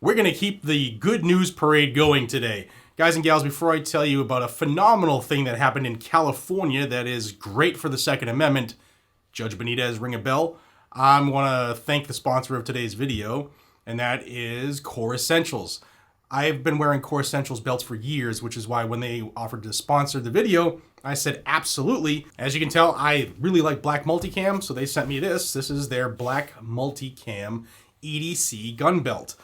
We're going to keep the good news parade going today. Guys and gals, before I tell you about a phenomenal thing that happened in California that is great for the Second Amendment, Judge Benitez, ring a bell, I want to thank the sponsor of today's video, and that is Core Essentials. I've been wearing Core Essentials belts for years, which is why when they offered to sponsor the video, I said absolutely. As you can tell, I really like black multicam, so they sent me this. This is their black multicam EDC gun belt.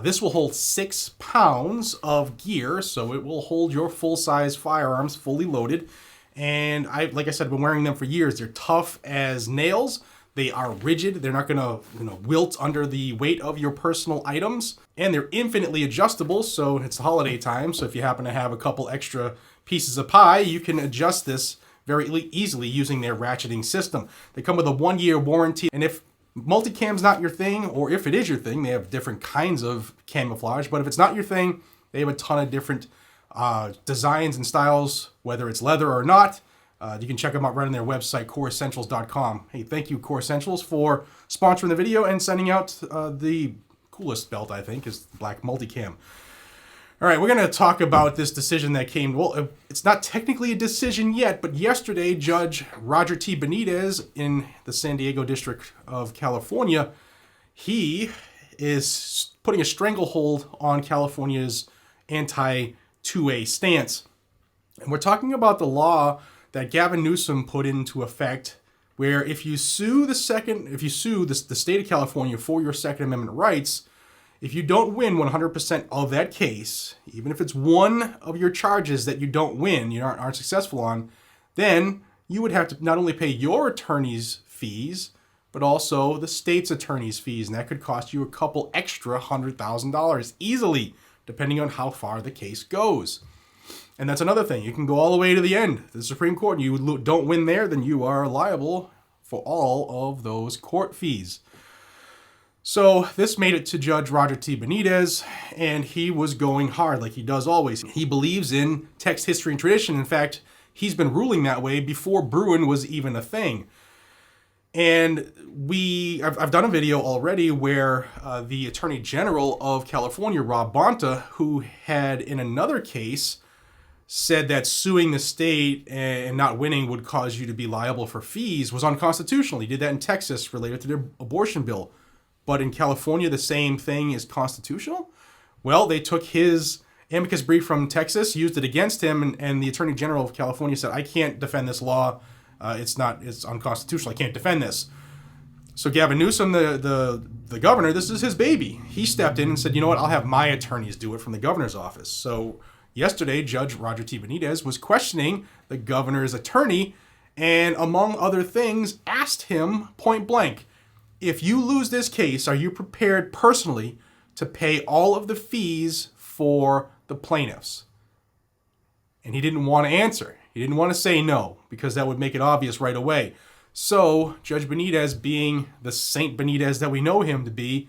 This will hold 6 pounds of gear, so it will hold your full-size firearms fully loaded. And like I said, I've been wearing them for years. They're tough as nails. They are rigid. They're not going to wilt under the weight of your personal items. And they're infinitely adjustable, so it's the holiday time. So if you happen to have a couple extra pieces of pie, you can adjust this very easily using their ratcheting system. They come with a 1-year warranty. And if multicam's not your thing, or if it is your thing, they have different kinds of camouflage. But if it's not your thing, they have a ton of different designs and styles, whether it's leather or not. You can check them out right on their website, coreessentials.com. Hey, thank you, Core Essentials, for sponsoring the video and sending out the coolest belt, I think, is Black Multicam. All right, we're going to talk about this decision that came. Well, it's not technically a decision yet, but yesterday, Judge Roger T. Benitez in the San Diego District of California, he is putting a stranglehold on California's anti-2A stance. And we're talking about the law that Gavin Newsom put into effect, where if you sue the state of California for your Second Amendment rights, if you don't win 100% of that case, even if it's one of your charges that you don't win, you aren't successful on, then you would have to not only pay your attorney's fees, but also the state's attorney's fees, and that could cost you a couple extra $100,000 easily, depending on how far the case goes. And that's another thing. You can go all the way to the end, the Supreme Court, and you don't win there, then you are liable for all of those court fees. So this made it to Judge Roger T. Benitez, and he was going hard like he does always. He believes in text, history, and tradition. In fact, he's been ruling that way before Bruin was even a thing. And I've done a video already where the Attorney General of California, Rob Bonta, who had in another case said that suing the state and not winning would cause you to be liable for fees, was unconstitutional. He did that in Texas related to their abortion bill. But in California, the same thing is constitutional? Well, they took his amicus brief from Texas, used it against him, and the Attorney General of California said, I can't defend this law. It's unconstitutional. I can't defend this. So Gavin Newsom, the governor, this is his baby. He stepped in and said, you know what, I'll have my attorneys do it from the governor's office. So yesterday, Judge Roger T. Benitez was questioning the governor's attorney and, among other things, asked him point blank, if you lose this case, are you prepared personally to pay all of the fees for the plaintiffs? And he didn't want to answer. He didn't want to say no, because that would make it obvious right away. So Judge Benitez, being the Saint Benitez that we know him to be,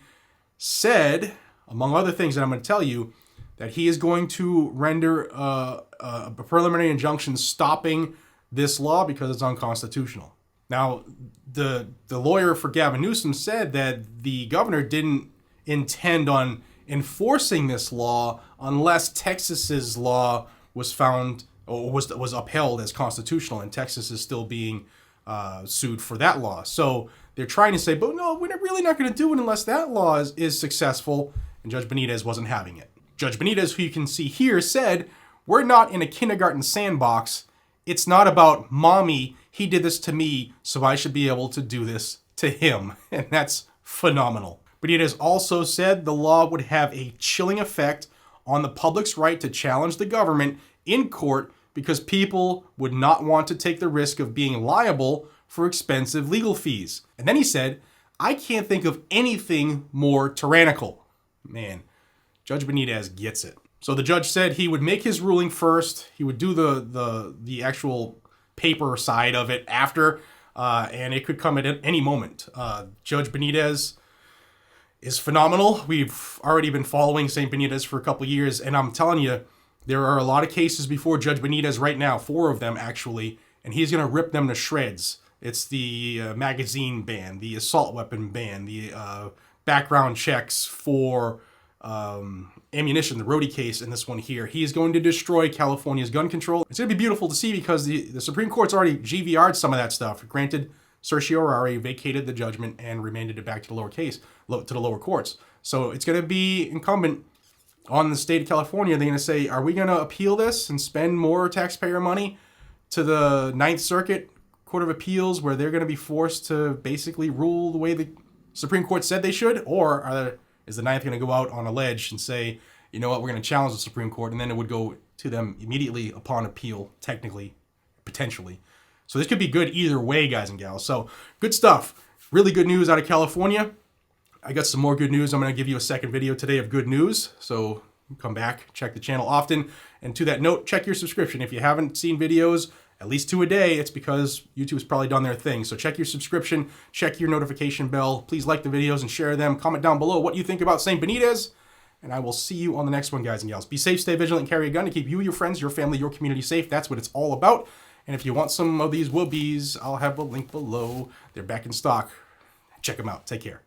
said, among other things that I'm going to tell you, that he is going to render a preliminary injunction stopping this law because it's unconstitutional. Now, the lawyer for Gavin Newsom said that the governor didn't intend on enforcing this law unless Texas's law was found or was upheld as constitutional, and Texas is still being sued for that law. So they're trying to say, but no, we're really not going to do it unless that law is successful, and Judge Benitez wasn't having it. Judge Benitez, who you can see here, said, we're not in a kindergarten sandbox. It's not about mommy, he did this to me, so I should be able to do this to him. And that's phenomenal. Benitez also said the law would have a chilling effect on the public's right to challenge the government in court because people would not want to take the risk of being liable for expensive legal fees. And then he said, I can't think of anything more tyrannical. Man, Judge Benitez gets it. So the judge said he would make his ruling first. He would do the actual paper side of it after, and it could come at any moment. Judge Benitez is phenomenal. We've already been following St. Benitez for a couple years, and I'm telling you, there are a lot of cases before Judge Benitez right now, 4 of them actually, and he's going to rip them to shreds. It's the magazine ban, the assault weapon ban, the background checks for ammunition, the Rhodey case, in this one here. He is going to destroy California's gun control. It's going to be beautiful to see because the Supreme Court's already GVR'd some of that stuff. Granted, certiorari vacated the judgment and remanded it back to the lower courts. So it's going to be incumbent on the state of California. They're going to say, are we going to appeal this and spend more taxpayer money to the Ninth Circuit Court of Appeals, where they're going to be forced to basically rule the way the Supreme Court said they should? Or is the Ninth going to go out on a ledge and say, you know what, we're going to challenge the Supreme Court, and then it would go to them immediately upon appeal, technically, potentially. So this could be good either way, guys and gals. So good stuff. Really good news out of California. I got some more good news. I'm going to give you a second video today of good news. So come back, check the channel often. And to that note, check your subscription. If you haven't seen videos, at least 2 a day, it's because YouTube's probably done their thing. So check your subscription, check your notification bell. Please like the videos and share them. Comment down below what you think about St. Benitez. And I will see you on the next one, guys and gals. Be safe, stay vigilant, and carry a gun to keep you, your friends, your family, your community safe. That's what it's all about. And if you want some of these whoobies, I'll have a link below. They're back in stock. Check them out. Take care.